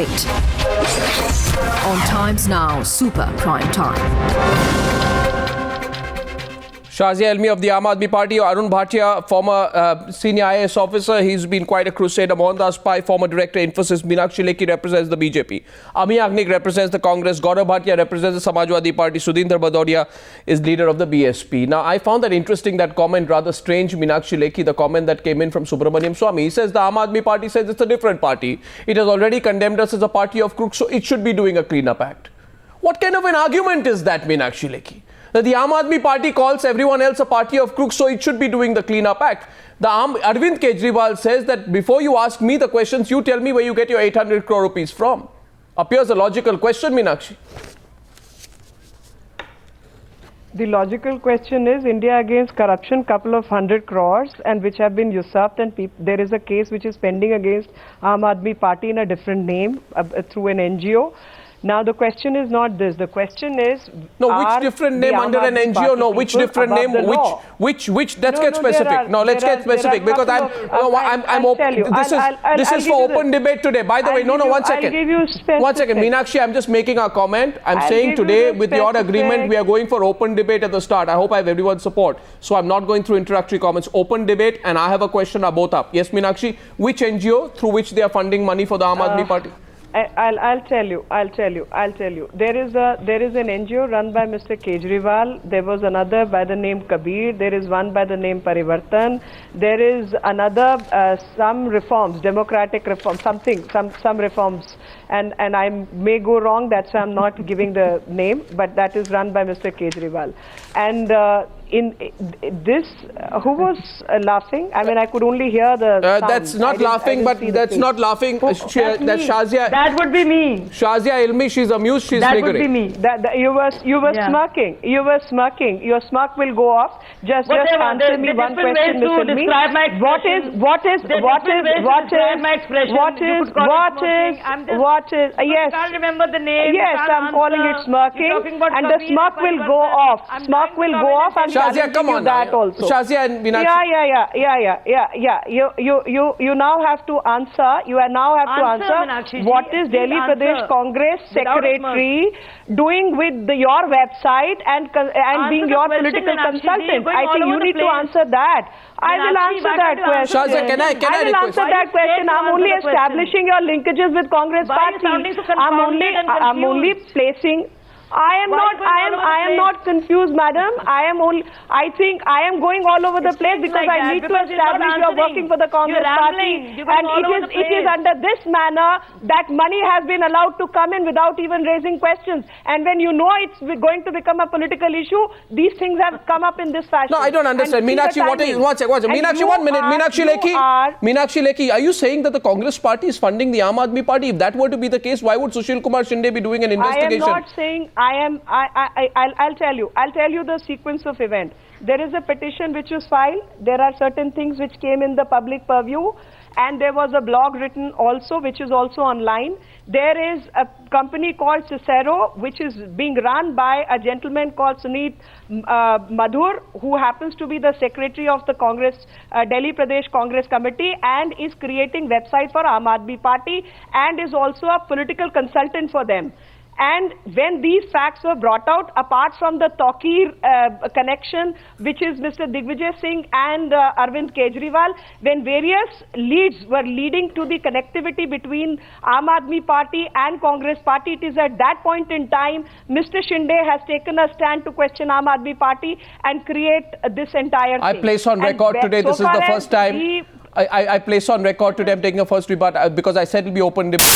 On Times Now Super Prime Time. Shazia Ilmi of the Aam Aadmi Party, Arun Bhatia, former senior IAS officer, he's been quite a crusader. Mohandas Pai, former director Infosys. Meenakshi Lekhi represents the BJP. Amee Yagnik represents the Congress. Gaurav Bhatia represents the Samajwadi Party. Sudhindra Bhadoria is leader of the BSP. Now, I found that interesting, that comment, rather strange, Meenakshi Lekhi, the comment that came in from Subramaniam Swamy. He says the Aam Aadmi Party says it's a different party. It has already condemned us as a party of crooks, so it should be doing a clean-up act. What kind of an argument is that, Meenakshi Lekhi? That the Aam Aadmi Party calls everyone else a party of crooks, so it should be doing the clean-up act. The Arvind Kejriwal says that before you ask me the questions, you tell me where you get your 800 crore rupees from. Appears a logical question, Meenakshi. The logical question is India against corruption, couple of 100 crores and which have been usurped, and there is a case which is pending against Aam Aadmi Party in a different name through an NGO. Now the question is not this. The question is, no, which different name under an NGO? No, which different name? Which? Let's get specific. No, let's get specific because I'm open. This is for open debate today. By the way, no, one second. One second, Meenakshi, I'm just making a comment. I'm saying today, with your agreement, we are going for open debate at the start. I hope I have everyone's support. So I'm not going through introductory comments. Open debate, and I have a question. Are both up? Yes, Meenakshi. Which NGO through which they are funding money for the Aam Aadmi Party? I'll tell you. There is an NGO run by Mr. Kejriwal. There was another by the name Kabir. There is one by the name Parivartan. There is another some reforms, democratic reforms, some reforms. And I may go wrong. That's why I'm not giving the name. But that is run by Mr. Kejriwal. And in this, who was laughing? I mean, I could only hear the sound. That's not laughing, but that's not laughing. That's Shazia. That would be me. Shazia Ilmi, she's amused, she's that figuring. That would be me. You were smirking. You were smirking. Your smirk will go off. Just answer me one question, Ms. Ilmi. What is? Yes. I can't remember the name. Yes, I'm calling it smirking, and the smirk will go off. Smirk will go off. Shazia, come on. That also. Shazia and Meenakshi. Yeah. You now have to answer. You now have to answer. What is Delhi Pradesh Congress Secretary doing with your website and being your political consultant? I think you need to answer that. I will answer that question. Shazia, can I will answer that question. I'm only establishing your linkages with Congress Party. I'm only placing. I am not confused, madam. I think I am going all over the place because I need to establish you are working for the Congress Party, and it is under this manner that money has been allowed to come in without even raising questions. And when you know it's going to become a political issue, these things have come up in this fashion. No, I don't understand. Meenakshi, one second. Meenakshi, 1 minute. Meenakshi Lekhi, are you saying that the Congress Party is funding the Aam Aadmi Party? If that were to be the case, why would Sushil Kumar Shinde be doing an investigation? I am not saying. I'll tell you the sequence of events. There is a petition which was filed. There are certain things which came in the public purview, and there was a blog written also, which is also online. There is a company called Cicero, which is being run by a gentleman called Sunit Madhur, who happens to be the secretary of the Congress, Delhi Pradesh Congress Committee, and is creating website for Aam Aadmi Party, and is also a political consultant for them. And when these facts were brought out, apart from the Tokir connection, which is Mr. Digvijay Singh and Arvind Kejriwal, when various leads were leading to the connectivity between Aam Aadmi Party and Congress Party, it is at that point in time, Mr. Shinde has taken a stand to question Aam Aadmi Party and create this entire thing. I place on record today, this is the first time. I place on record today, I'm taking a first rebut because I said it will be open debate.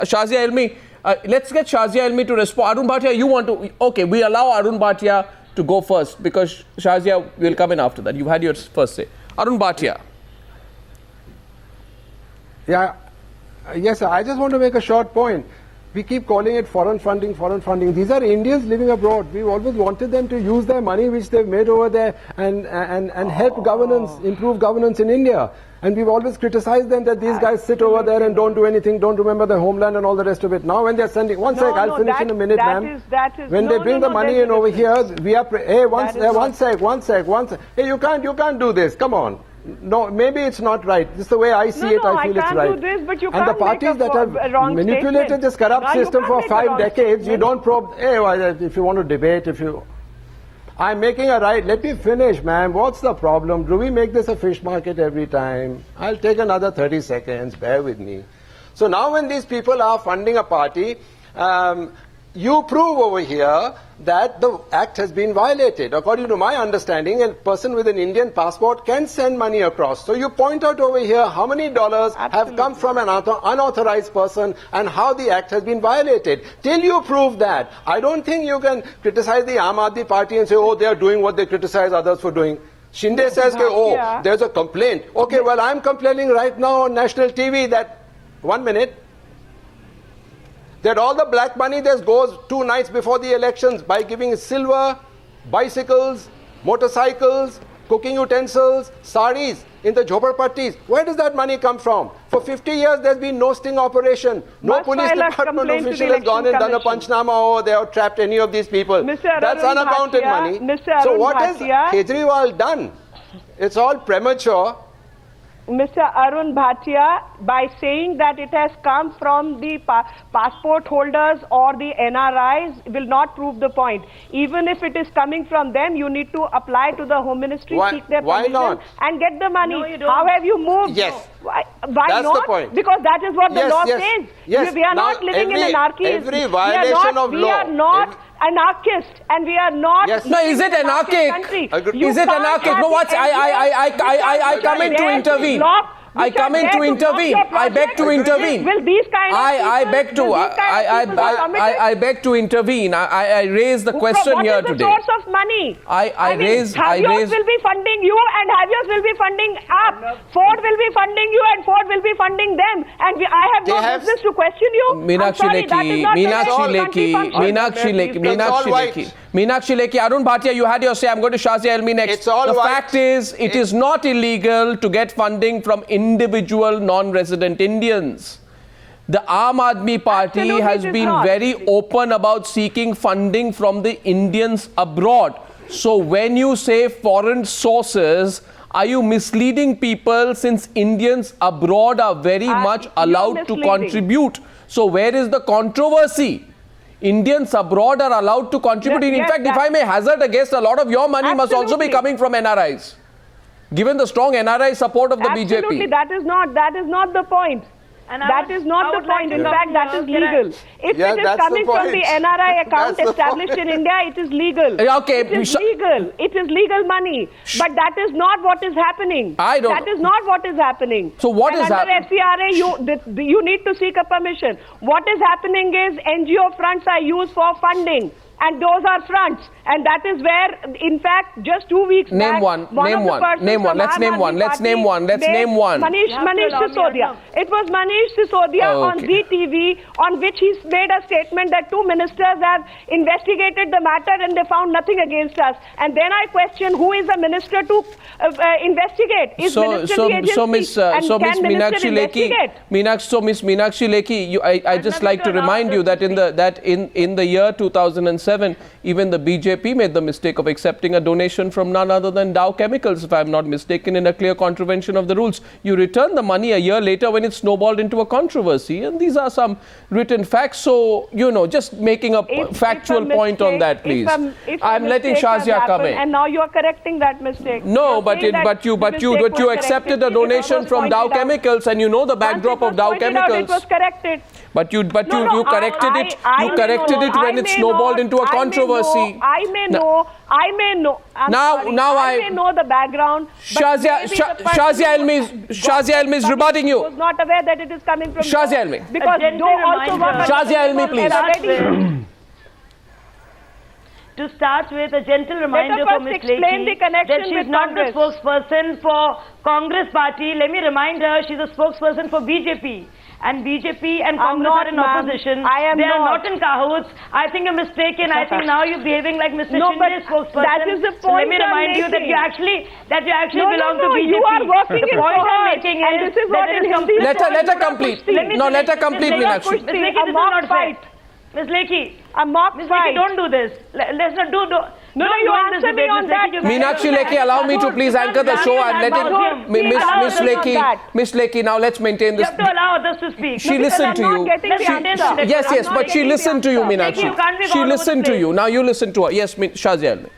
Shazia Ilmi, let's get Shazia Ilmi to respond. Arun Bhatia, you want to... Okay, we allow Arun Bhatia to go first because Shazia will come in after that. You've had your first say. Arun Bhatia. Yeah, yes, sir. I just want to make a short point. We keep calling it foreign funding, foreign funding. These are Indians living abroad. We've always wanted them to use their money which they've made over there and help governance, improve governance in India. And we've always criticized them that these guys sit over there and don't do anything, don't remember their homeland and all the rest of it. Now when they're sending, one sec, I'll finish in a minute, ma'am. When they bring the money in over here, we are, hey, one sec. Hey, you can't do this, come on. No, maybe it's not right. This is the way I see it. I feel it's right. Do this, but you and the parties that have manipulated this corrupt system for 5 decades, you don't probe. Hey, if you want to debate, I'm making a right. Let me finish, ma'am. What's the problem? Do we make this a fish market every time? I'll take another 30 seconds. Bear with me. So now when these people are funding a party, you prove over here that the act has been violated. According to my understanding, a person with an Indian passport can send money across. So you point out over here how many dollars have come from an unauthorized person and how the act has been violated. Till you prove that, I don't think you can criticize the Aam Aadmi Party and say, oh, they are doing what they criticize others for doing. Shinde says, oh, there's a complaint. Okay, well, I'm complaining right now on national TV that, 1 minute, that all the black money that goes 2 nights before the elections by giving silver, bicycles, motorcycles, cooking utensils, saris in the jhoparpattis. Where does that money come from? For 50 years there's been no sting operation. No police department official has gone and done a panchnama or they have trapped any of these people. That's unaccounted money. So what has Kejriwal done? It's all premature. Mr. Arun Bhatia, by saying that it has come from the passport holders or the NRIs will not prove the point. Even if it is coming from them, you need to apply to the Home Ministry, seek their permission and get the money. No, you don't. How have you moved? Yes. Why That's not? The point. Because that is what the law says. Yes. We are not living in anarchy. Every violation of law. We are not anarchist and we are not. Yes. No, is it anarchic? Is it anarchic? No, what? I come in to intervene. I come in to intervene. I beg to intervene. Will these kind of I beg to. I beg to intervene. I raise the question here today. What is the source of money? I raise. Javier will be funding you, and Javier will be funding AAP. Ford will be funding you, and Ford will be funding them. And I have no business to question you. Meenakshi Lekhi, Arun Bhatia, you had your say. I'm going to Shazia Ilmi next. The fact is, it is not illegal to get funding from individual non-resident Indians. The Aam Aadmi Party has been very open about seeking funding from the Indians abroad. So when you say foreign sources, are you misleading people since Indians abroad are very much allowed to contribute? So where is the controversy? Indians abroad are allowed to contribute. In fact, if I may hazard a guess, a lot of your money must also be coming from NRIs, given the strong NRI support of the BJP. Absolutely, that is not the point. And that is not the point. In fact, that is legal. If it is coming from the NRI account established in India, it is legal. Okay. It is legal. It is legal money. But that is not what is happening. That is not what is happening. So what is happening? Under FCRA, you need to seek a permission. What is happening is NGO fronts are used for funding. And those are fronts. And that is where, in fact, just 2 weeks back, name one. Let's name one. Let's name one. Manish Sisodia. It was Manish Sisodia on ZTV, on which he made a statement that 2 ministers have investigated the matter and they found nothing against us. And then I question who is a minister to investigate. Is minister the agency? Miss Meenakshi Lekhi, I just like to remind you that in the year 2007, 2007, even the BJP made the mistake of accepting a donation from none other than Dow Chemicals, if I'm not mistaken, in a clear contravention of the rules. You return the money a year later when it snowballed into a controversy, and these are some written facts. So, just making a factual point on that, please. I'm letting Shazia come in. And now you are correcting that mistake. No, but you accepted a donation from Dow Chemicals, and you know the backdrop of Dow Chemicals. It was corrected. But you corrected it. You corrected it when it snowballed into a controversy. I may know. I may know the background. Shazia Ilmi is rebutting you. I was not aware that it is coming from Shazia Ilmi. Because Shazia Ilmi, please. To start with, a gentle reminder for Ms. Lekhi that she's not the spokesperson for Congress party. Let me remind her she's a spokesperson for BJP. And BJP and Congress are in opposition. They are not in cahoots. I think you're mistaken. I think now you're behaving like Mr. Shinde's spokesperson. That is the point. So let me remind you that you actually belong to BJP. You are working the point I'm making is that it is complete. Let her complete. No, let her complete, Meenakshi. Ms. Lekhi, this is not fair. Ms. Lekhi, a mock fight. Don't do this. Let's not do. No, you answer me on that. Meenakshi Lekhi, allow me to please anchor the show and let it. Miss Lekhi, now let's maintain this. You have to allow others to speak. She listened to you. Yes, but she listened to you, Meenakshi. She listened to you. Now you listen to her. Yes, Shazia Ilmi.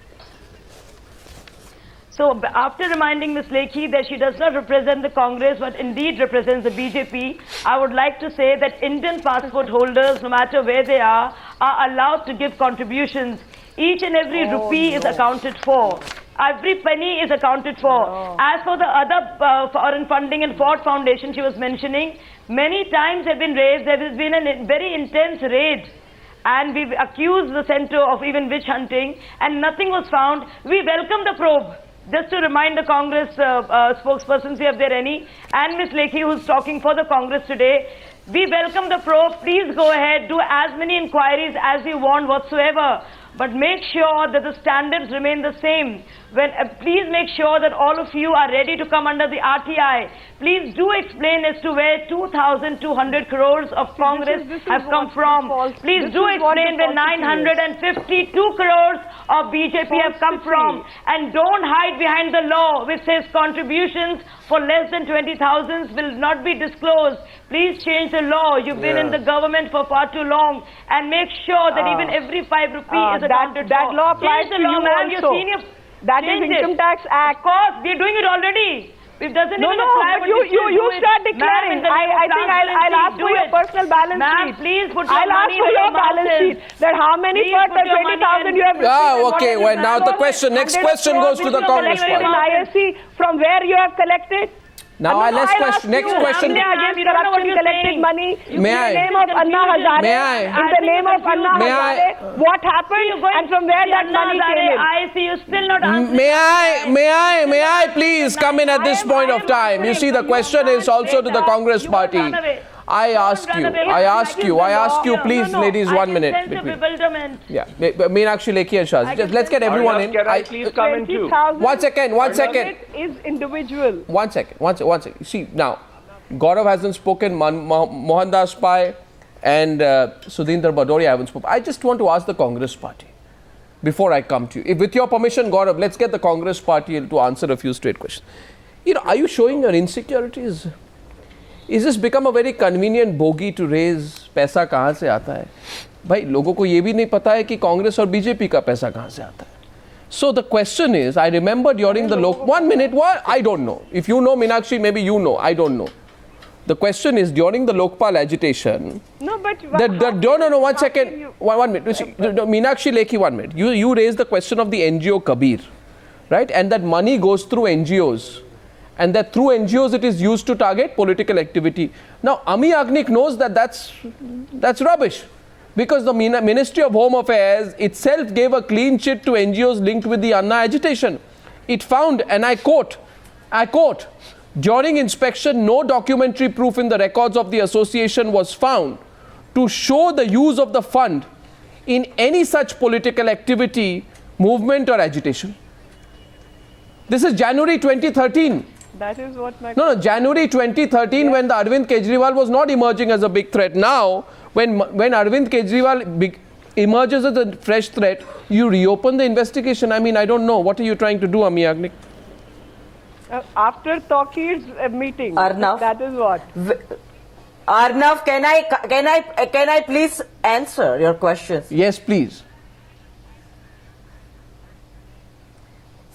So after reminding Ms. Lekhi that she does not represent the Congress but indeed represents the BJP, I would like to say that Indian passport holders, no matter where they are allowed to give contributions. Each and every rupee is accounted for. Every penny is accounted for. As for the other foreign funding and Ford Foundation she was mentioning, many times have been raised. There has been a very intense raid. And we've accused the center of even witch hunting and nothing was found. We welcome the probe. Just to remind the Congress spokespersons, if there are any, and Ms. Lekhi, who's talking for the Congress today, we welcome the probe. Please go ahead, do as many inquiries as you want whatsoever. But make sure that the standards remain the same. Please make sure that all of you are ready to come under the RTI. Please do explain as to where 2,200 crores of Congress have come from. Please do explain where 952 crores of BJP have come from. And don't hide behind the law which says contributions for less than 20,000 will not be disclosed. Please change the law. You've been in the government for far too long. And make sure that even every 5 rupee is accounted for. That law applies to you also. That is Income Tax Act. Of course, we're doing it already. It doesn't even apply. But you start declaring. I think I'll ask for your personal balance sheet. Please put your I'll ask for your balance sheet. That how many for the 20,000 you have received. Okay. Well, now the next question goes to the Congress party. ISC, from where you have collected. Now, next question. Against corruption, collected money. May I? In the name of Anna Hazare. May I? In the name of Anna Hazare. What happened and from where that money came in? I see you still not answering. May I please come in at this point of time? You see, the question is also to the Congress party. I ask you, please, ladies, 1 minute. Yeah, Meenakshi Lekhi and Shaz. Just let's get everyone in. Can I please come in too? 1 second. Is individual. 1 second. See, now, Gaurav hasn't spoken, Mohandas Pai and Sudhindra Bhadoria haven't spoken. I just want to ask the Congress party, before I come to you. If, with your permission, Gaurav, let's get the Congress party to answer a few straight questions. Are you showing your insecurities? Is this become a very convenient bogey to raise पैसा कहाँ से आता है? भाई लोगों को ये भी नहीं पता है कि कांग्रेस और बीजेपी का पैसा कहाँ से आता है. So the question is, I remember during the 1 minute, what? I don't know. If you know, Meenakshi, maybe you know. I don't know. The question is, during the Lokpal agitation. No, but no. 1 second. 1 minute. Meenakshi Lekhi, 1 minute. You raised the question of the NGO Kabir, right? And that money goes through NGOs. And that through NGOs it is used to target political activity. Now, Amee Yagnik knows that that's rubbish. Because the Ministry of Home Affairs itself gave a clean chit to NGOs linked with the Anna agitation. It found, and I quote, during inspection, no documentary proof in the records of the association was found to show the use of the fund in any such political activity, movement or agitation. This is January 2013. That is what my... No, January 2013, when the Arvind Kejriwal was not emerging as a big threat. Now, when Arvind Kejriwal... emerges as a fresh threat, you reopen the investigation. I mean, I don't know. What are you trying to do, Amee Yagnik? After Tawqir's meeting, Arnab, that is what. Arnab, can I please answer your questions? Yes, please.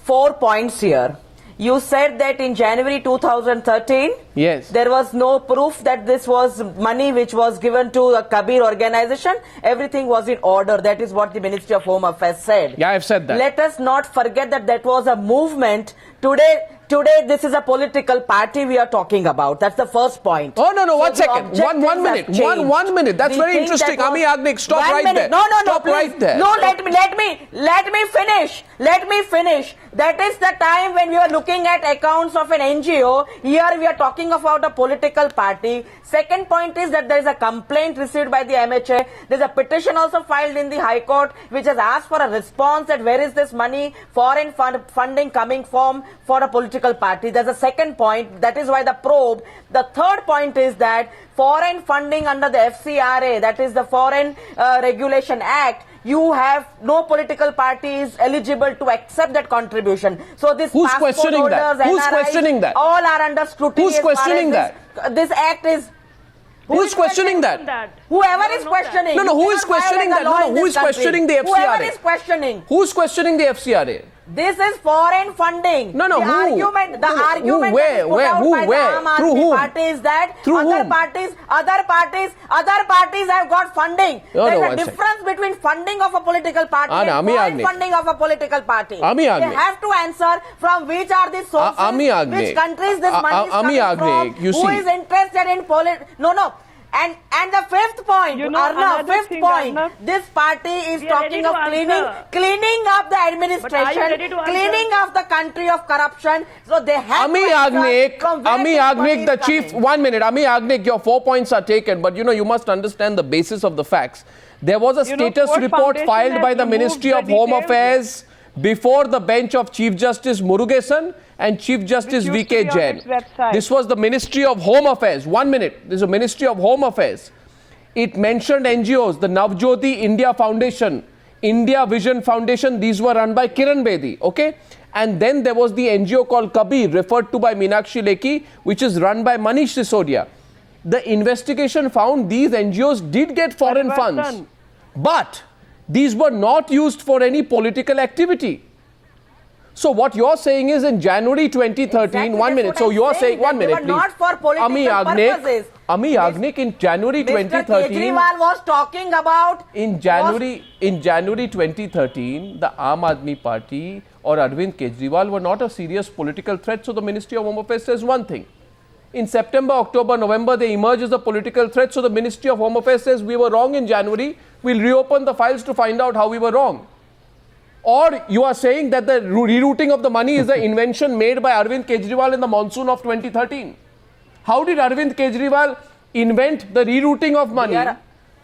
4 points here. You said that in January 2013, yes, there was no proof that this was money which was given to the Kabir organization. Everything was in order. That is what the Ministry of Home Affairs said. Yeah, I've said that. Let us not forget that that was a movement. Today, this is a political party we are talking about. That's the first point. Oh, no, So 1 second. One minute. have changed. One minute. That's We very think interesting. that was- Amee Yagnik, stop 1 right minute. there. No, Stop please. right there. No, let me finish. Let me finish. That is the time when we were looking at accounts of an NGO. Here we are talking about a political party. Second point is that there is a complaint received by the MHA. There is a petition also filed in the High Court which has asked for a response that where is this money, foreign funding coming from for a political party. There's a second point. That is why the probe. The third point is that foreign funding under the FCRA, that is the Foreign Regulation Act, you have no political party is eligible to accept that contribution. So this Who's passport questioning that? holders, Who's NRIs, questioning that? all are under scrutiny. Who's as far as questioning this, this act is. Who's questioning that? Whoever is questioning. No, who is questioning that? No, who is questioning the FCRA? Whoever is questioning. Who's questioning the FCRA? This is foreign funding. No, the who? Argument, the No, argument who, that is put where, out who, by where? the Aam Through Aadmi whom? Party is that Through other whom? parties have got funding. No, There's no, a one difference between funding of a political party and Amee foreign Yagnik. funding of a political party. Amee They Yagnik. have to answer from which are the sources, Amee Yagnik. which countries this money is Amee coming Yagnik, from, you who see. is interested in No. And the fifth point, You know, Arnab, another fifth thing, point, Arnab. this party is We are talking ready of to answer. cleaning up the But are you administration, ready to answer? cleaning up the country of corruption. So they have Amee to answer Yagnik, from where Amee this money Yagnik, the is chief. coming. 1 minute. Amee Yagnik, your 4 points are taken, but you must understand the basis of the facts. There was a status Court report Foundation filed has by the removed Ministry the of Home details. Affairs before the bench of Chief Justice Murugesan and Chief Justice Which used V.K. to be on Jain. its website. This was the Ministry of Home Affairs. 1 minute. This is a Ministry of Home Affairs. It mentioned NGOs, the Navjyoti India Foundation, India Vision Foundation. These were run by Kiran Bedi, okay? And then there was the NGO called Kabir, referred to by Meenakshi Lekhi, which is run by Manish Sisodia. The investigation found these NGOs did get foreign funds, but these were not used for any political activity. So what you're saying is in January 2013, Exactly, 1 that's minute. what So I'm you're saying, saying, that 1 they minute, were please. not for political purposes. Amee Yagnik, in January Mr. 2013, Kejriwal was talking about in January 2013, the Aam Aadmi Party or Arvind Kejriwal were not a serious political threat. So the Ministry of Home Affairs says one thing. In September, October, November, they emerge as a political threat. So the Ministry of Home Affairs says we were wrong in January. We'll reopen the files to find out how we were wrong. Or you are saying that the rerouting of the money is the invention made by Arvind Kejriwal in the monsoon of 2013. How did Arvind Kejriwal invent the rerouting of money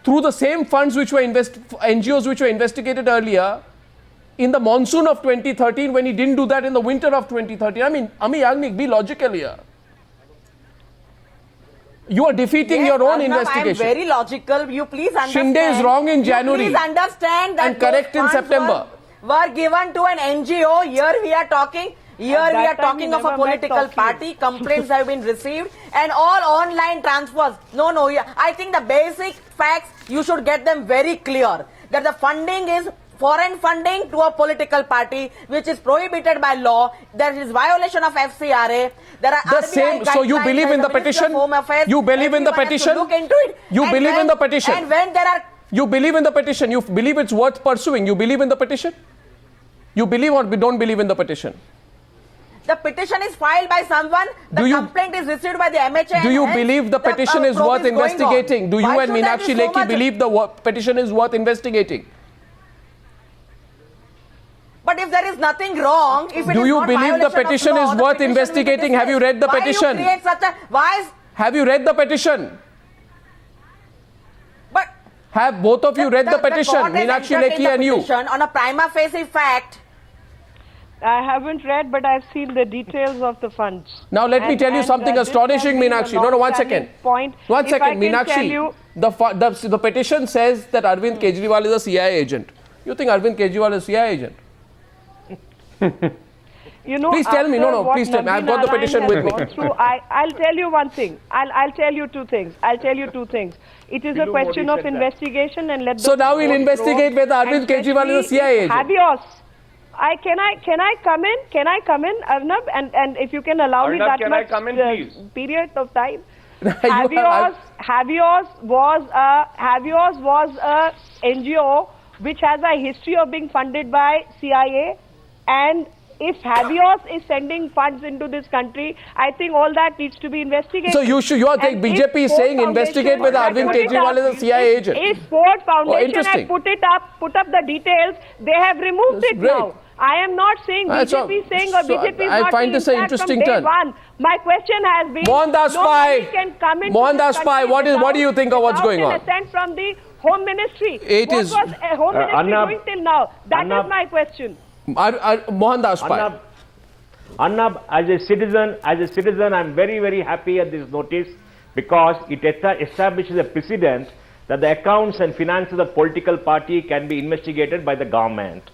through the same funds which were NGOs which were investigated earlier in the monsoon of 2013 when he didn't do that in the winter of 2013? I mean, Amee Yagnik, be logical here. You are defeating your own investigation. I am very logical. You please understand. Shinde is wrong in January. You please understand that and correct in September. Were given to an NGO. Here we are talking. Here At we that are time talking you of a never met political Tawqir. party. Complaints have been received and all online transfers. No. I think the basic facts you should get them very clear. That the funding is foreign funding to a political party, which is prohibited by law. There is violation of FCRA. There are The same. So you believe in the petition? You believe in the petition? Look into it. You believe in the petition? And when there are You believe in the petition? You believe it's worth pursuing? You believe in the petition? You believe or don't believe in the petition? the petition is filed by someone, the complaint is received by the MHA. Do you believe the petition is worth investigating? Do you and Meenakshi Lekhi believe the petition is worth investigating? But if there is nothing wrong, if it do is you not believe the violation of petition law, is the worth petition will be investigating? Have you read the dismissed. petition? Why you create such a, why is, Have you read the petition? but Have both of you read the petition, court has Meenakshi entered in Lekhi the and you? petition on a prima facie fact. I haven't read, but I've seen the details of the funds. Now let me tell you something this astonishing, has been a Meenakshi. No, 1 second. long-standing point. One If second, I can tell Meenakshi. you- The petition says that Arvind Kejriwal is a CIA agent. You think Arvind Kejriwal is a CIA agent? You know, please tell me. No, please tell me. I've got the petition with me. I'll tell you one thing. I'll tell you two things. It is a question of investigation and let. So now we'll investigate whether Arvind Kejriwal is a CIA agent. Can I come in? Can I come in, Arnab? And if you can allow me that much period of time. Havios was a NGO which has a history of being funded by CIA, and if Havios is sending funds into this country, I think all that needs to be investigated. So you are saying BJP is saying investigate whether Arvind Kejriwal is a CIA agent. If Ford Foundation had put up the details, they have removed it now. I am not saying BJP is saying or BJP is not find this an interesting turn. My question has been, Mohandas Pai, what do you think of what's going on? Assent from the Home Ministry. What was Home Ministry doing till now? That is my question. Mohandas Pai. Arnab, as a citizen, I'm very, very happy at this notice because it establishes a precedent that the accounts and finances of political party can be investigated by the government.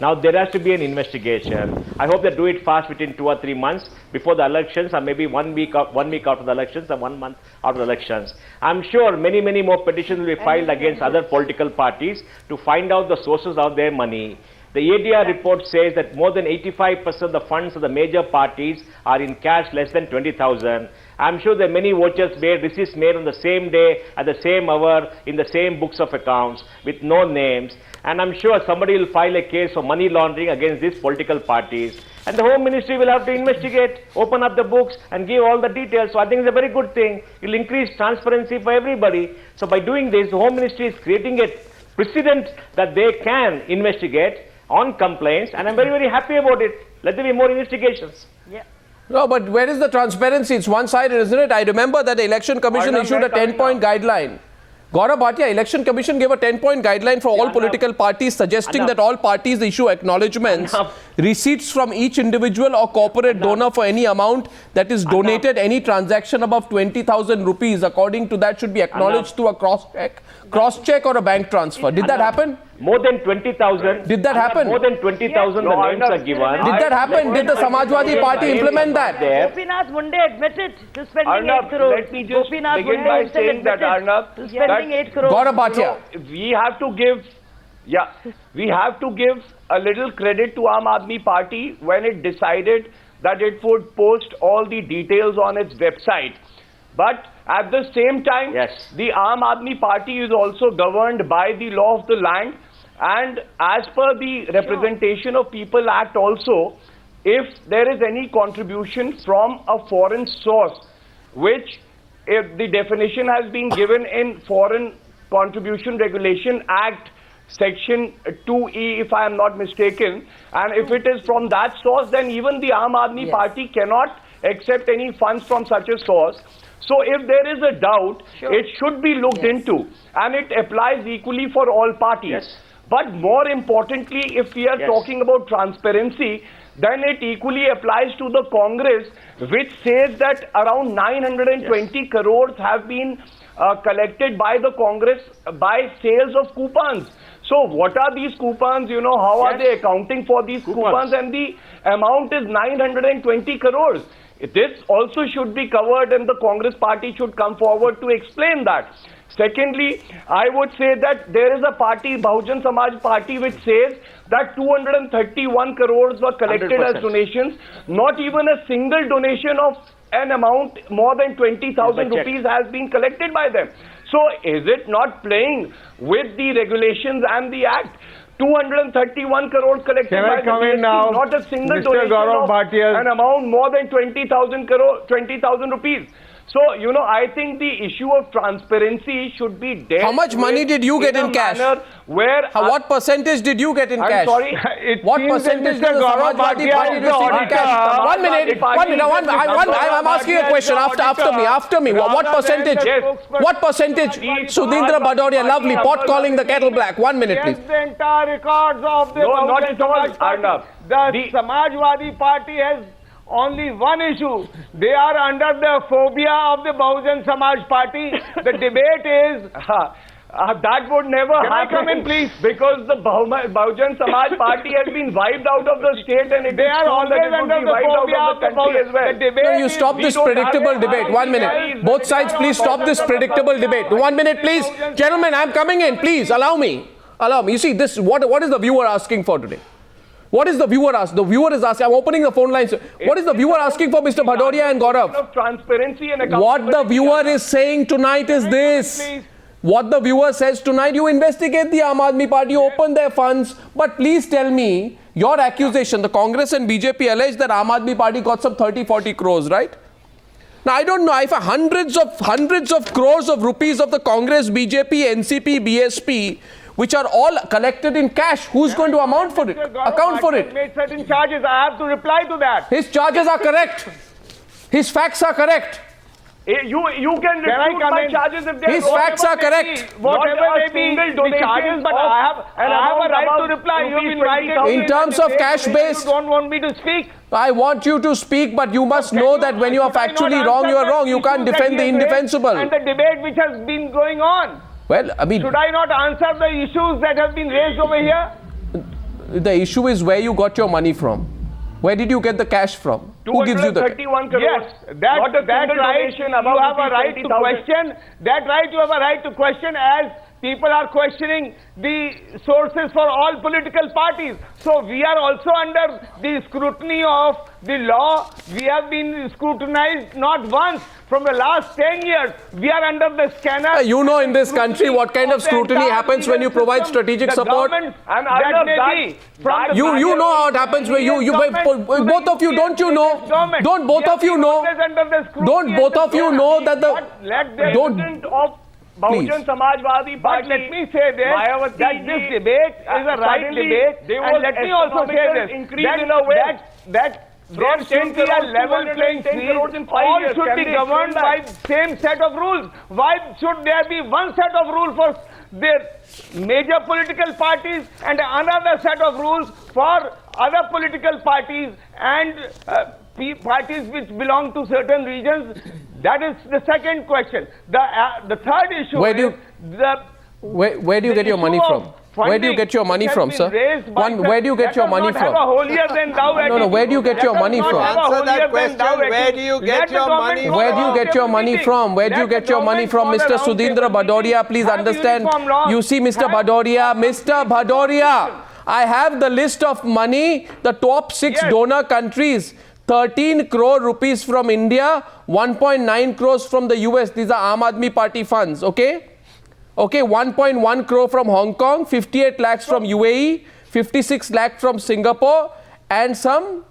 Now there has to be an investigation. I hope they do it fast, within 2 or 3 months before the elections, or maybe 1 week after the elections, or 1 month after the elections. I'm sure many more petitions will be filed against other political parties to find out the sources of their money. The ADR report says that more than 85% of the funds of the major parties are in cash, less than 20,000. I'm sure there are many vouchers made, receipts made on the same day, at the same hour, in the same books of accounts, with no names. And I'm sure somebody will file a case for money laundering against these political parties. And the Home Ministry will have to investigate, open up the books and give all the details. So I think it's a very good thing. It will increase transparency for everybody. So by doing this, the Home Ministry is creating a precedent that they can investigate on complaints, and I'm very, very happy about it. Let there be more investigations. Yeah. No, but where is the transparency? It's one-sided, isn't it? I remember that the Election Commission issued a 10-point guideline. Gaurav Bhatia, Election Commission gave a 10-point guideline for all political parties, suggesting that all parties issue acknowledgements, receipts from each individual or corporate donor for any amount that is donated, any transaction above 20,000 rupees, according to that, should be acknowledged through a cross-check or a bank transfer. Did that happen? More than 20,000. Did that happen? More than 20,000 the names are given. Did that happen? Did the Samajwadi Party implement that? Gopinath Munde admitted to spending 8 crores. Let me just begin by saying that, Arnab, spending 8 crores. Gaurav Bhatia. We have to give a little credit to Aam Aadmi Party when it decided that it would post all the details on its website. But at the same time, the Aam Aadmi Party is also governed by the law of the land, and as per the Representation of People Act also, if there is any contribution from a foreign source, which if the definition has been given in Foreign Contribution Regulation Act Section 2E, if I am not mistaken, and if it is from that source, then even the Aam Aadmi Party cannot accept any funds from such a source. So if there is a doubt, it should be looked into, and it applies equally for all parties. But more importantly, if we are talking about transparency, then it equally applies to the Congress, which says that around 920 crores have been collected by the Congress by sales of coupons. So what are these coupons? You know, how are they accounting for these coupons? And the amount is 920 crores. This also should be covered, and the Congress party should come forward to explain that. Secondly, I would say that there is a party, Bahujan Samaj Party, which says that 231 crores were collected 100%. As donations. Not even a single donation of an amount more than 20,000 rupees has been collected by them. So is it not playing with the regulations and the act? 231 crores collected by the BJP, not a single donation of an amount more than 20,000 rupees. So, you know, I think the issue of transparency should be dealt. How much money did you get in cash? What percentage did you get in cash? I'm sorry. What percentage did the Samajwadi Party receive in cash? 1 minute. I'm asking a question after me. What percentage? What percentage? Sudhindra Bhadoria, lovely, pot calling the kettle black. 1 minute, please. The entire records of the not at all, Arnab. The Samajwadi Party has only one issue. They are under the phobia of the Bahujan Samaj Party. The debate is... that would never Can happen. I come in, please? Because the Bahujan Samaj Party has been wiped out of the state, and They are always under the phobia of the country as well. The debate You stop this predictable debate. 1 minute. Both sides, please stop this predictable debate. 1 minute, please. Gentlemen, I'm coming in. Please, allow me. Allow me. You see, this. What is the viewer asking for today? What is the viewer asking? The viewer is asking. I'm opening the phone lines. What is the viewer asking for, Mr. Bhadoria and Gaurav? Of transparency and What the viewer is saying tonight is this. What the viewer says tonight, you investigate the Aam Aadmi Party, open their funds, but please tell me your accusation. The Congress and BJP allege that Aam Aadmi Party got some 30-40 crores, right? Now, I don't know if hundreds of crores of rupees of the Congress, BJP, NCP, BSP, which are all collected in cash, who's going to account for it? Made certain charges. I have to reply to that. His charges are correct. His facts are correct. You can refute my charges if His facts are correct. Whatever may be the charges, but I have a right to reply. You've invited in terms of cash-based. You don't want me to speak. I want you to speak, but you must know that when you are factually wrong, you are wrong. You can't defend the indefensible. And the debate which has been going on. Well, I mean, should I not answer the issues that have been raised over here? The issue is where you got your money from. Where did you get the cash from? Who gives you the 31 crores? Yes, that right you have a right to question. That right you have a right to question, as people are questioning the sources for all political parties. So we are also under the scrutiny of the law. We have been scrutinized not once. From the last 10 years, we are under the scanner. You know in this country what kind of scrutiny happens when you provide strategic support. And You know how it happens when both of you, don't you know? Don't both of you know? Don't both of you know that Bahujan Samajwadi Party. But let me say this, that this debate is a right debate. And let me also say this, that there should be a level playing field. All should be governed by the same set of rules. Why should there be one set of rules for their major political parties and another set of rules for other political parties and parties which belong to certain regions? That is the second question. The third issue where do you get your money from? Where do you get your money from, sir? Where do you get your money from? No, where do you get your money from? Answer that question. Where do you get your money from? Where do you get your money from? Where do you get your money from, Mr. Sudhindra Bhadoria? Please understand. You see, Mr. Bhadoria, I have the list of money, the top 6 donor countries. 13 crore rupees from India, 1.9 crores from the US. These are Aam Aadmi Party funds, okay? Okay, 1.1 crore from Hong Kong, 58 lakhs from UAE, 56 lakhs from Singapore, and some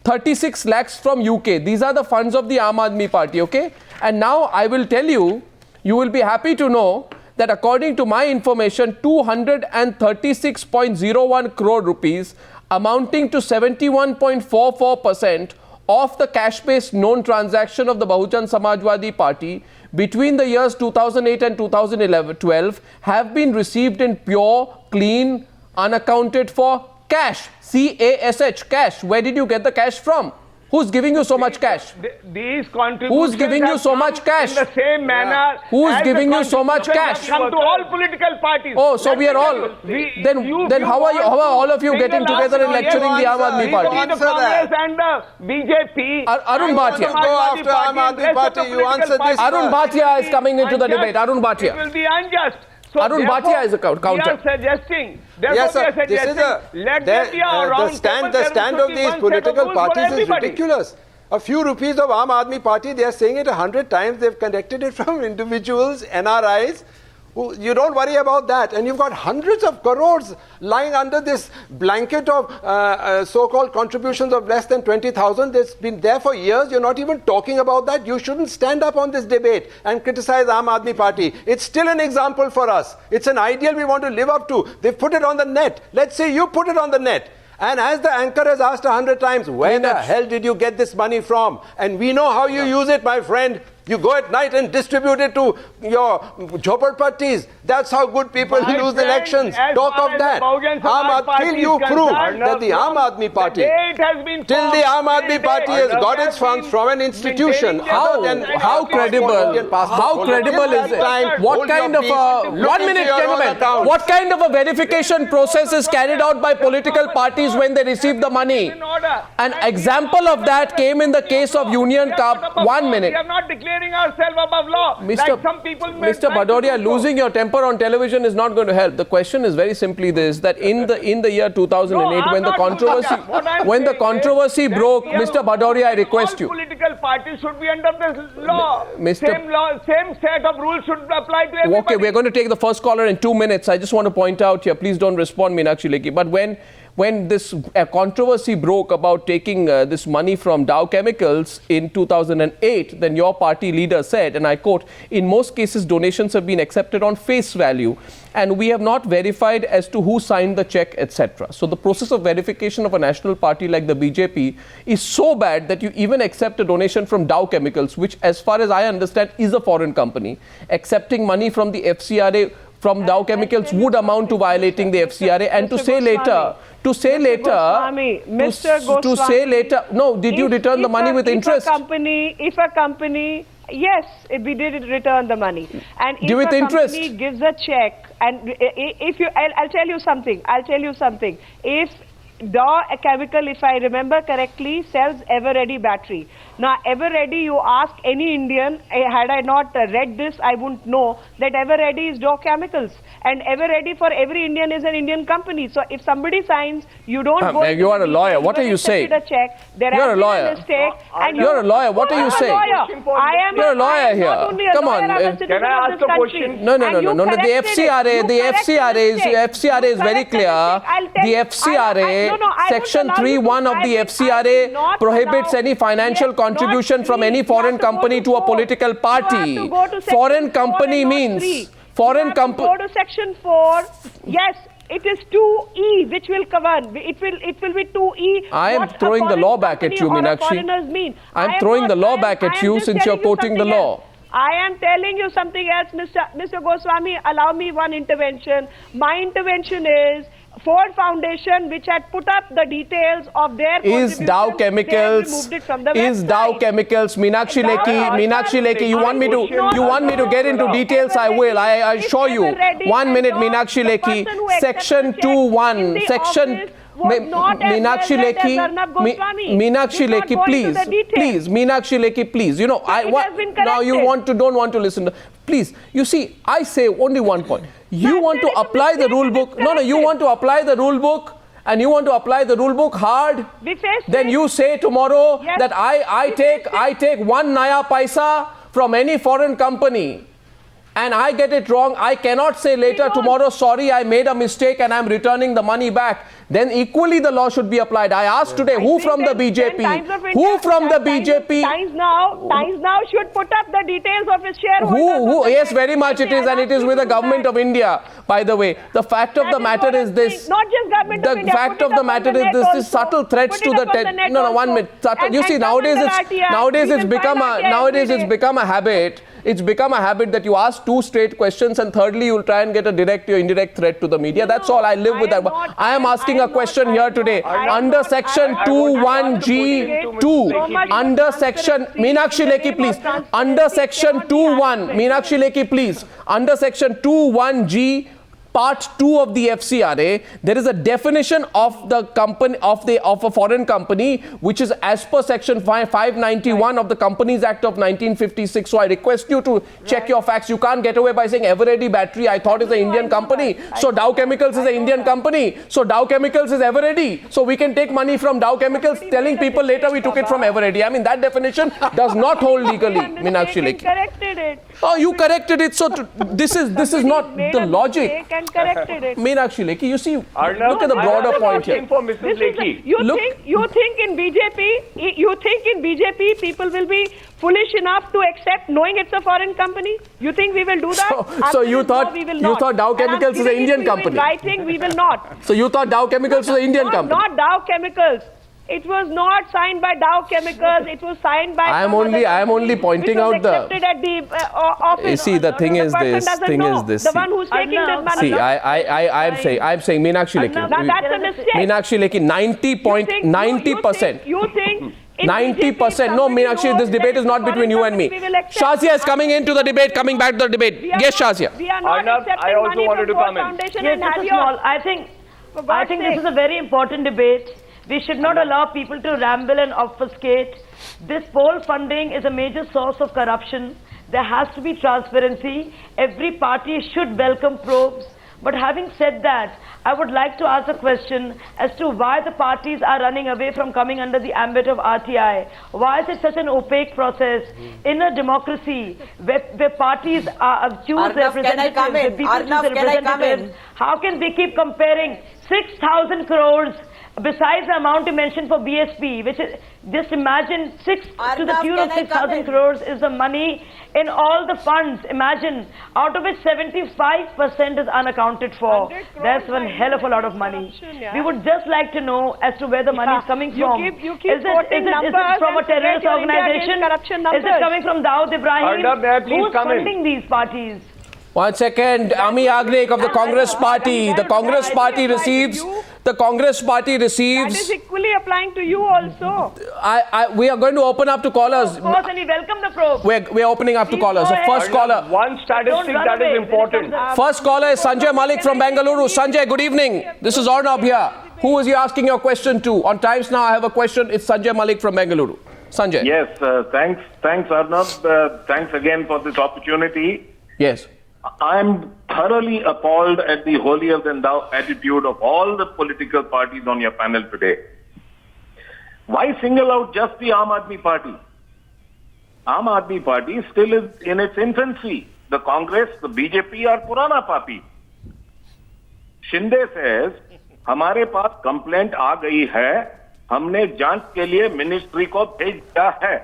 36 lakhs from UK. These are the funds of the Aam Aadmi Party, okay? And now I will tell you, you will be happy to know that according to my information, 236.01 crore rupees, amounting to 71.44% of the cash-based known transaction of the Bahujan Samajwadi Party between the years 2008 and 2012 have been received in pure, clean, unaccounted for cash. C-A-S-H, cash. Where did you get the cash from? Who's giving you so much cash? These contributions Who's giving you so much cash? in the same manner. Who's giving you so much cash? Come to all political parties. Oh, so we are all. Then how are all of you getting together and lecturing the Aam Aadmi Party? The Congress and the BJP. Arun Bhatia. Go after Aam Aadmi Party. You answer this. Arun Bhatia is coming into the debate. Arun It Bhatia. will be unjust. So Arun Bhatia is a counter. We are suggesting. Yes, sir. This is the stand of these political parties is ridiculous. A few rupees of Aam Aadmi Party, they are saying it 100 times. They've collected it from individuals, NRIs. You don't worry about that. And you've got hundreds of crores lying under this blanket of so-called contributions of less than 20,000. That's been there for years. You're not even talking about that. You shouldn't stand up on this debate and criticize Aam Aadmi Party. It's still an example for us. It's an ideal we want to live up to. They've put it on the net. Let's say you put it on the net. And as the anchor has asked 100 times, where the hell did you get this money from? And we know how you use it, my friend. You go at night and distribute it to your jhopparpattis. That's how good people lose elections. Talk of that. Till you prove that the Aam Aadmi Party, till the Aam Aadmi Party has got its funds from an institution. How credible is it? What kind of a 1 minute, gentlemen? What kind of a verification process is carried out by political parties when they receive the money? An example of that came in the case of Union Cup. 1 minute. We are not declaring ourselves above law. Mr. Bhadoria, losing your temper on television is not going to help. The question is very simply this: that in the year 2008, when the controversy broke, Mr. Bhadoria, I request you. Political parties should be under this law. Same set of rules should apply to everybody. Okay, we're going to take the first caller in 2 minutes. I just want to point out here, please don't respond, Meenakshi Lekhi. But when this controversy broke about taking this money from Dow Chemicals in 2008, then your party leader said, and I quote, "In most cases, donations have been accepted on face value, and we have not verified as to who signed the check, etc." So the process of verification of a national party like the BJP is so bad that you even accept a donation from Dow Chemicals, which, as far as I understand, is a foreign company. Accepting money from the FCRA from Dow Chemicals would amount to violating the FCRA, and to say later, no, did you return the money with interest? If a company, yes, we did return the money. And if a company gives a check, and I'll tell you something. If Dow Chemical, if I remember correctly, sells Everready battery. Now, Everready, you ask any Indian, had I not read this, I wouldn't know that Everready is Dow Chemicals. And Everready for every Indian is an Indian company. So if somebody signs, you don't go... You are a lawyer. What are you saying? You're a lawyer. You're a lawyer. What are you saying? You're a lawyer here. Come on. Can I ask a question? No. The FCRA is very clear. The FCRA, Section 3(1) of the FCRA prohibits any financial contribution from any foreign company to a political party. Foreign company means... Foreign company. Go to Section 4. Yes, it is 2E, which will govern. It will be 2E. I am throwing the law back at you, Meenakshi. I am throwing the law back at you since you're quoting the law. I am telling you something else, Mr. Goswami. Allow me one intervention. My intervention is Ford Foundation, which had put up the details of their Is Dow Chemicals, Meenakshi Lekhi, you want me to get into details? I will. I assure you. 1 minute, Meenakshi Lekhi. Section 2(1). Meenakshi Lekhi, please, Meenakshi Lekhi, please. You know, now you don't want to listen. Please, you see, I say only one point. You want to apply the rule book. No, you want to apply the rule book, and you want to apply the rule book hard. Then you say tomorrow that I take 1 naya paisa from any foreign company, and I get it wrong. I cannot say later tomorrow, sorry, I made a mistake and I'm returning the money back. Then equally the law should be applied. I asked today, who from the BJP? Who from the BJP? Times now should put up the details of his shareholders. Yes, very much it is, and it is with the government of India, by the way. The fact of the matter is this. Not just government of India. The fact of the matter is this subtle threats to the... No, 1 minute. You see, nowadays it's become a habit. It's become a habit that you ask 2 straight questions, and thirdly you'll try and get a direct or indirect threat to the media. That's all. I live with that. I am asking a question here today. Under Section 2(1)(g)(2), under Section... Meenakshi Lekhi, please. Under Section 2(1), Meenakshi Lekhi, please. Under Section 2(1)(g), Part 2 of the FCRA, there is a definition of the company of a foreign company, which is as per Section 591 of the Companies Act of 1956. So I request you to check your facts. You can't get away by saying Everready battery, I thought is an Indian company. So Dow Chemicals is an Indian company. So Dow Chemicals is Everready. So we can take money from Dow Chemicals, telling people later we took it from Everready. I mean, that definition does not hold legally, Meenakshi Lekhi. Corrected it. Oh, you corrected it. So this is not the logic. Corrected it. Meenakshi Lekhi, you see, look at the broader point here. You think in BJP people will be foolish enough to accept knowing it's a foreign company? You think we will do that? So you thought Dow Chemicals is an Indian company? Writing, we will not. So you thought Dow Chemicals is an Indian company? Not Dow Chemicals. It was not signed by Dow Chemicals. It was signed by. I am only pointing out the. At the office. See, the thing is this. The one who's taking this money. See, I'm saying Meenakshi Lekhi. That's a mistake. Meenakshi Lekhi, 90%. You think 90%. No, Meenakshi, this debate is not between you and me. Shazia is coming into the debate, coming back to the debate. Yes, Shazia. We are not accepting I also money wanted from to Ford comment. Foundation Yes, and just have a your. small. I think this is a very important debate. We should not allow people to ramble and obfuscate. This poll funding is a major source of corruption. There has to be transparency. Every party should welcome probes. But having said that, I would like to ask a question as to why the parties are running away from coming under the ambit of RTI. Why is it such an opaque process? In a democracy where parties choose representatives, where people choose representatives, how can they keep comparing 6,000 crores besides the amount you mentioned for BSP, which is, just imagine, to the tune of 6,000 crores is the money in all the funds. Imagine, out of which 75% is unaccounted for. That's one hell of a lot of money. We would just like to know as to where the money is coming from. Is it from a terrorist organization? Is it coming from Dawood Ibrahim? Who's funding these parties? 1 second, Amee Yagnik of the Congress Party. The Congress Party receives. That is equally applying to you also. We are going to open up to callers. Of course, and we welcome the probe. We're opening up to callers. The first caller. One statistic that is important. First caller is Sanjay Malik from Bengaluru. Sanjay, good evening. This is Arnab here. Who is you asking your question to? On Times Now, I have a question. It's Sanjay Malik from Bengaluru. Sanjay. Yes, thanks Arnab. Thanks again for this opportunity. Yes. I'm thoroughly appalled at the holier-than-thou attitude of all the political parties on your panel today. Why single out just the Aam Aadmi Party? Aam Aadmi Party still is in its infancy. The Congress, the BJP are Purana Party. Shinde says, हमारे पास complaint आ गई है, हमने जांच के लिए ministry को भेज दिया है.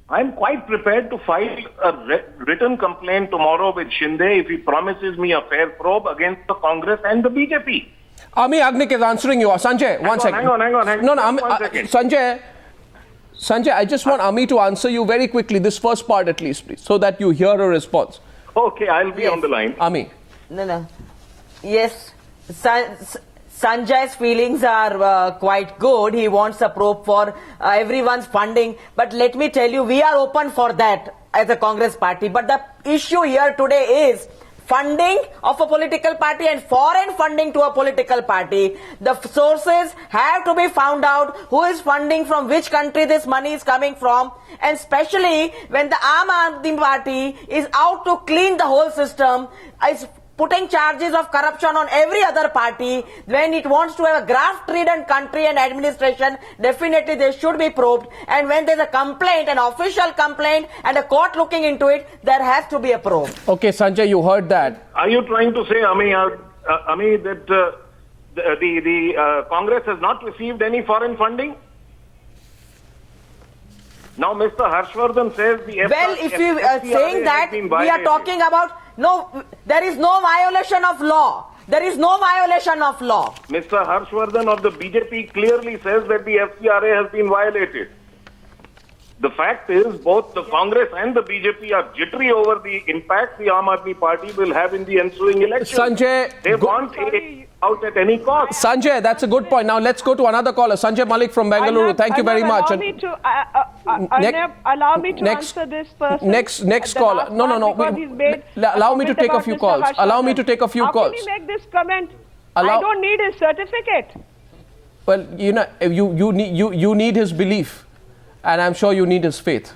I'm quite prepared to file a written complaint tomorrow with Shinde if he promises me a fair probe against the Congress and the BJP. Amee Yagnik is answering you. Sanjay, one second. Hang on. No, Sanjay, I just want Amee to answer you very quickly, this first part at least, please, so that you hear a response. Okay, I'll be on the line. Amee. No. Yes. Sanjay's feelings are quite good. He wants a probe for everyone's funding. But let me tell you, we are open for that as a Congress party. But the issue here today is funding of a political party and foreign funding to a political party. The sources have to be found out, who is funding, from which country this money is coming from. And especially when the Aam Aadmi Party is out to clean the whole system, is putting charges of corruption on every other party. When it wants to have a graft-ridden country and administration, definitely they should be probed. And when there's a complaint, an official complaint, and a court looking into it, there has to be a probe. Okay, Sanjay, you heard that. Are you trying to say, Amee, that the Congress has not received any foreign funding? Now, Mr. Harshvardhan says the Well, if you are saying that, we are talking about, no, there is no violation of law. There is no violation of law. Mr. Harshvardhan of the BJP clearly says that the FCRA has been violated. The fact is, both the Congress and the BJP are jittery over the impact the Aam Aadmi Party will have in the ensuing election. Sanjay, they want it out at any cost. Sanjay, that's a good point. Now let's go to another caller. Sanjay Malik from Bengaluru. Thank you very much. Allow me to answer this person. Next caller. No. Allow me to take a few calls. Allow me to take a few calls. How can he make this comment? I don't need his certificate. Well, you need his belief. And I'm sure you need his faith.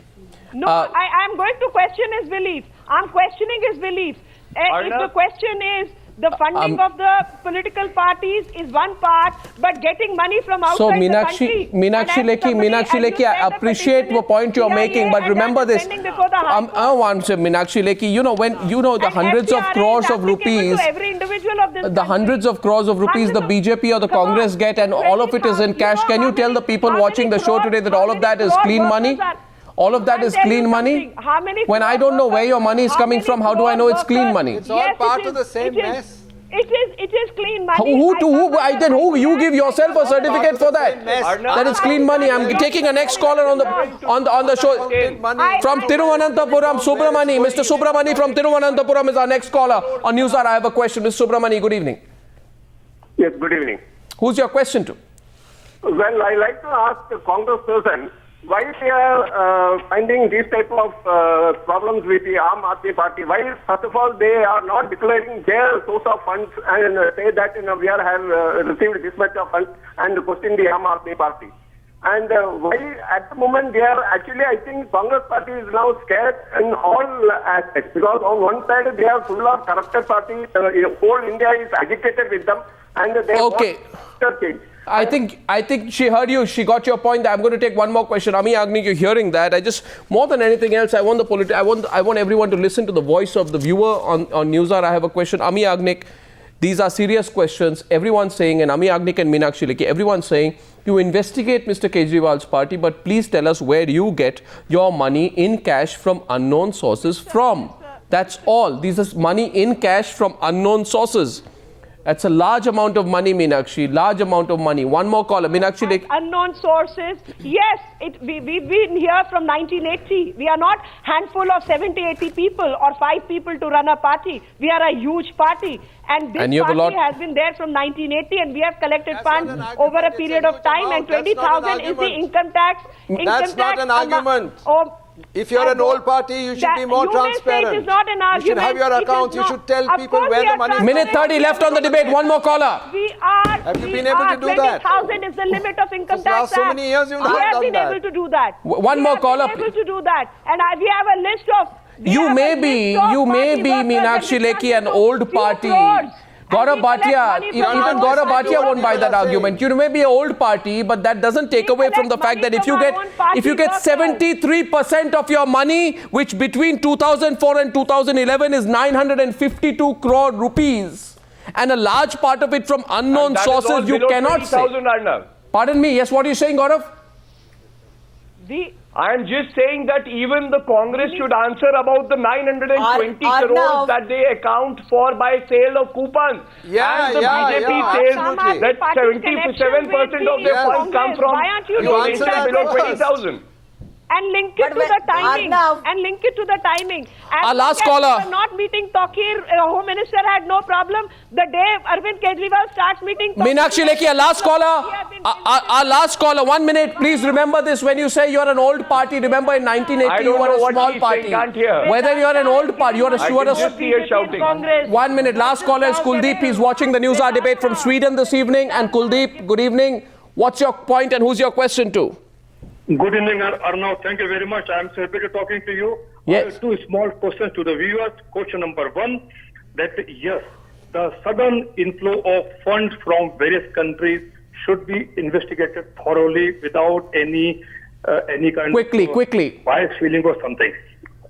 No, I'm going to question his belief. I'm questioning his belief. If the question is the funding of the political parties is one part, but getting money from outside the country. Meenakshi Lekhi, I appreciate the point you're making, but remember this. Meenakshi Lekhi, the hundreds of crores of rupees, the BJP or the Congress get, and all of it is in cash. Can you tell the people watching the show today that all of that is clean money? All of that is clean money? When I don't know where your money is coming from, how do I know it's clean money? It's all part of the same mess. It is clean money. Who you give yourself a certificate for that? That is clean money. I'm taking a next caller on the show from Thiruvananthapuram. Subramani, Mr. Subramani from Thiruvananthapuram is our next caller on Newshour. I have a question, Mr. Subramani. Good evening. Yes, good evening. Who's your question to? Well, I like to ask the Congress person why they are finding these type of problems with the Aam Aadmi Party. Why, first of all, they are not declaring their source of funds and say that we have received this much of funds and question the Aam Aadmi Party. And why at the moment they are actually, I think Congress Party is now scared in all aspects, because on one side they are full of corrupted parties, whole India is agitated with them, and they want change. I think she heard you. She got your point. I'm going to take one more question. Amee Yagnik, you're hearing that. More than anything else, I want everyone to listen to the voice of the viewer on Newshour. I have a question. Amee Yagnik, these are serious questions. Everyone's saying, and Amee Yagnik and Meenakshi Lekhi, everyone's saying, you investigate Mr. Kejriwal's party, but please tell us where you get your money in cash from unknown sources from. That's all. This is money in cash from unknown sources. That's a large amount of money, Meenakshi. Large amount of money. One more caller, Meenakshi Lekhi. Unknown sources. Yes, we've been here from 1980. We are not handful of 70, 80 people or 5 people to run a party. We are a huge party. And this party has been there from 1980, and we have collected funds over a period of time. And 20,000 is the income tax. That's not an argument. If you're an old party, you should be more transparent. It is not an argument. You should have your accounts. You should tell people where the money is. Minute 30 left on the debate. One more caller. Have you been able to do that? 20,000 is the limit of income tax. So many years you've not done that. We have been able to do that. One more caller. We have been able to do that. And we have a list of... You may be, Meenakshi Lekhi, an old party. Gaurav Bhatia, even Gaurav Bhatia won't buy that argument. You may be an old party, but that doesn't take away from the fact that if you get 73% of your money, which between 2004 and 2011 is 952 crore rupees, and a large part of it from unknown sources, you cannot say. Pardon me, yes, what are you saying, Gaurav? I am just saying that even the Congress should answer about the 920 crores that they account for by sale of coupons. And the BJP says that 77% of their funds come from donations below 20,000. And link it to the timing. And link it to the timing. Our last caller. Not meeting Takir, Home Minister had no problem. The day Arvind Kejriwal starts meeting Takir. Meenakshi Lekhi, our last caller. Our last caller. 1 minute. Please remember this. When you say you're an old party, remember in 1980 you were a small party. Whether you're an old party, you're a 1 minute. Last caller is Kuldeep. He's watching the Newshour debate from Sweden this evening. And Kuldeep, good evening. What's your point and who's your question to? Good evening, Arnab. Thank you very much. I'm so happy to talking to you. Yes. I have 2 small questions to the viewers. Question number 1, that yes, the sudden inflow of funds from various countries should be investigated thoroughly without any kind of bias feeling or something.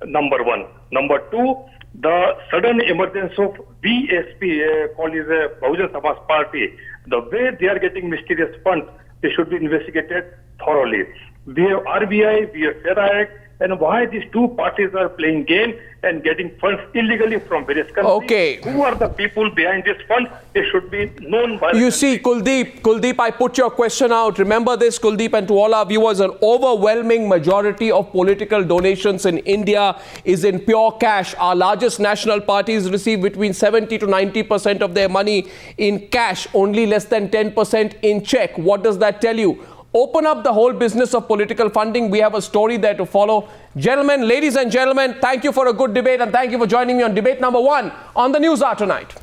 Number 1. Number 2, the sudden emergence of BSP, called as a Bahujan Samaj Party, the way they are getting mysterious funds, they should be investigated thoroughly. We have RBI, we have FERAC, and why these 2 parties are playing game and getting funds illegally from various countries. Okay. Who are the people behind this fund? They should be known by You see, Kuldeep, I put your question out. Remember this, Kuldeep, and to all our viewers, an overwhelming majority of political donations in India is in pure cash. Our largest national parties receive between 70 to 90% of their money in cash, only less than 10% in check. What does that tell you? Open up the whole business of political funding. We have a story there to follow. Gentlemen, ladies and gentlemen, thank you for a good debate and thank you for joining me on debate number 1 on the Newshour tonight.